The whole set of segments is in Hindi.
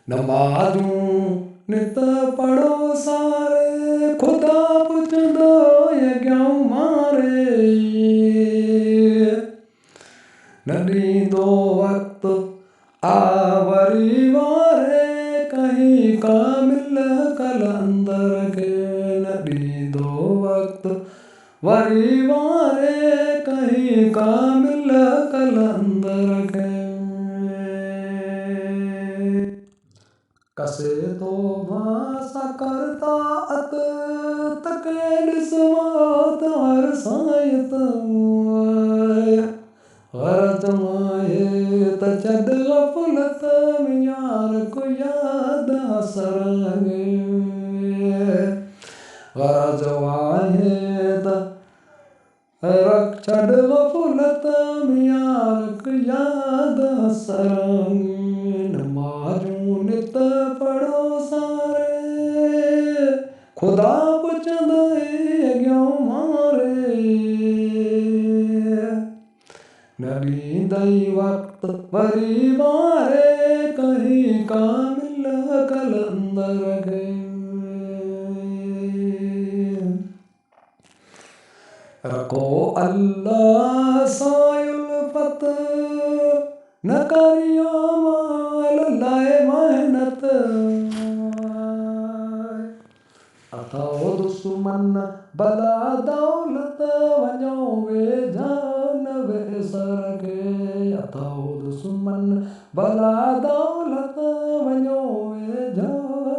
नमाजूं नित पढ़ो सारे खुदा पुछंदो ये क्यों मारे न ॾींदो वक़्तु आवरी वारे कहीं कामिल कलंदर खे न ॾींदो वक़्तु वरी वारे कहीं कामिल कलंदर खे कसे तो भासा करता अत तके ॾिसवात हर सायत हर जमाए त छॾ गफ़लत में यार को याद हसरांगे हर जवाए त रख छॾ गफ़लत में यार को याद हसरांगे नमाजूं नित पढ़ो सारे खुदा पुछंदो क्यों मारे न ॾींदई वक़्तु वरी वारे कहीं कामिल कलंदर खे रखो अल्लाह सां उल्फत न करियो माल लाइ मेहनत अथो दुश्मन भला दौलत वञो वेझा न वेसर खे अथो दुश्मन भला दौलत वञो वेझा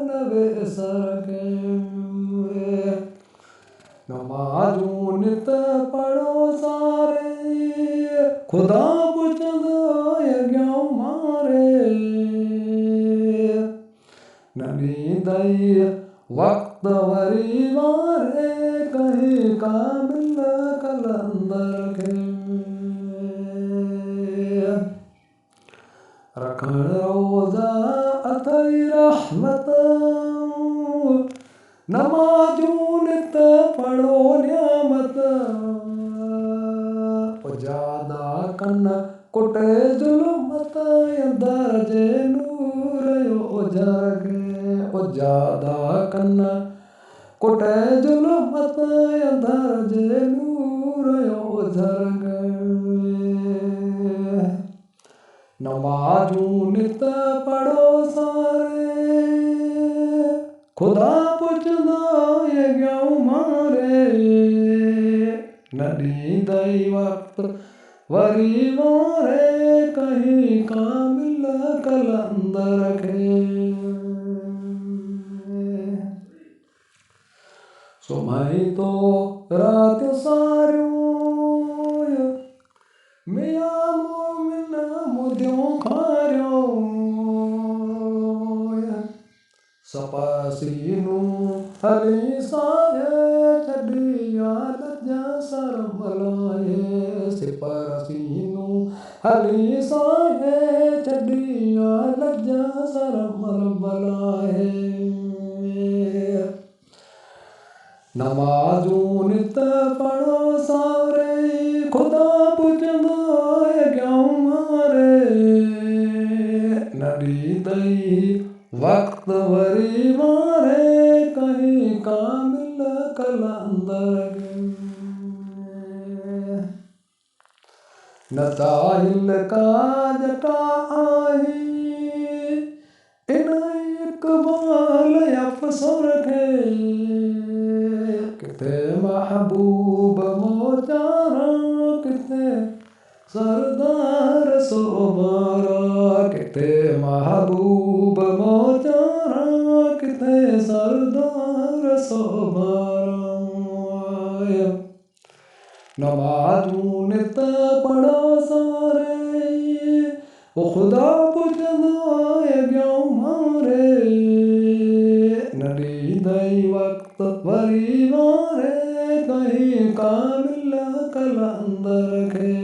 न वेसर खे नमाजूं नित पढ़ो सारे खुदा पुछंदो क्यों मारे न ॾींदई वक़्तु वरी वारे कहीं कामिल कलंदर खे रखण रोज़ा अथई रहमत नमाजूं नित पढ़ो नियामत उजादा कन कुटे ज़ुल्मत अंदर जे नूर यो उजगे उजादा कन कुटे ज़ुल्मत अंदर जे नूर यो उजगे नमाजूं नित पढ़ो सारे खुदा पुछंदो क्यों मारे न ॾींदई वक़्तु वरी वारे कहीं कामिल कलंदर खे सुम्ही तो राति सारियूं मियां मोमिन मुदियूं खारियो सपासीनू हली साए छॾिया लजा शर्म लाए सिपासीनू हली साए छॾिया लजा शर्म लाए नमाजूं नित पढ़ो सारे खुदा पुछंदो क्यों मारे न ॾींदई वक़्तु वरी वारे कहीं कामिल कलंदर न ताहिल काज का आई इन इक़बाल अफ़सर खे किथे महबूब मोचारा किथे सरदार सोमारा किथे महबूब मोचारा किथे सरदार सोमारा नमाजूं नित पढ़ो सारे खुदा पुछंदो क्यों मारे न ॾींदई वक़्तु वरी वारे कहीं कामिल कलंदर खे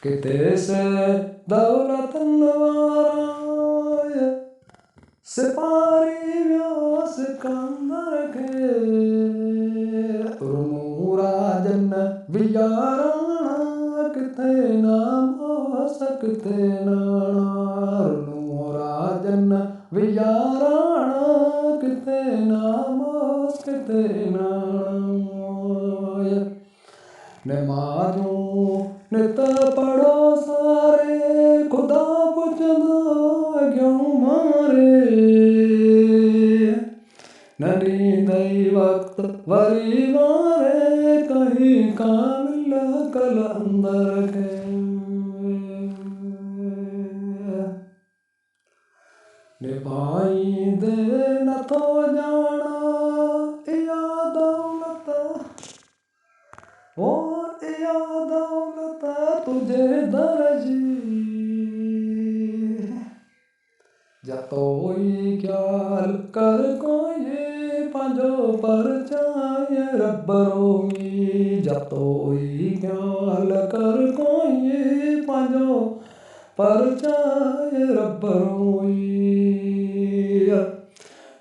किथे से दौलतन वारा सिपारी वियो सिकंदर खे रूम राजन वियाराणा किथे नाम सकते नाना राजन वियाराणा किते नामोस किते नाना नमाजू नित पढ़ो सारे खुदा पुछदा क्यों मारे नरी दई वक्त वरी मारे कहीं कामिल कलंदर के निभाई दे न तो जाना या दौलत ओ या दौलत तुझे दर्जी जतोई ख्याल कर कोई पंजो परचाए रब्बरोई जतोई ख्याल कर कोई पंजो परचाए रब्बरोई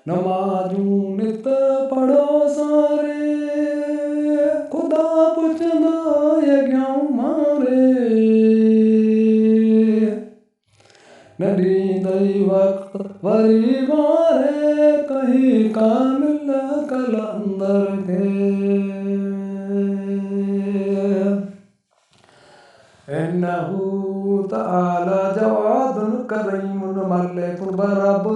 नमाजू नित पढ़ो सारे खुदा पुछदा ये क्यों मारे नदी दई वक्त वरी मारे कहीं कामिल कलंदर के इन्नहु तआला जवादुन करीमुन मल्लिकुन बराबर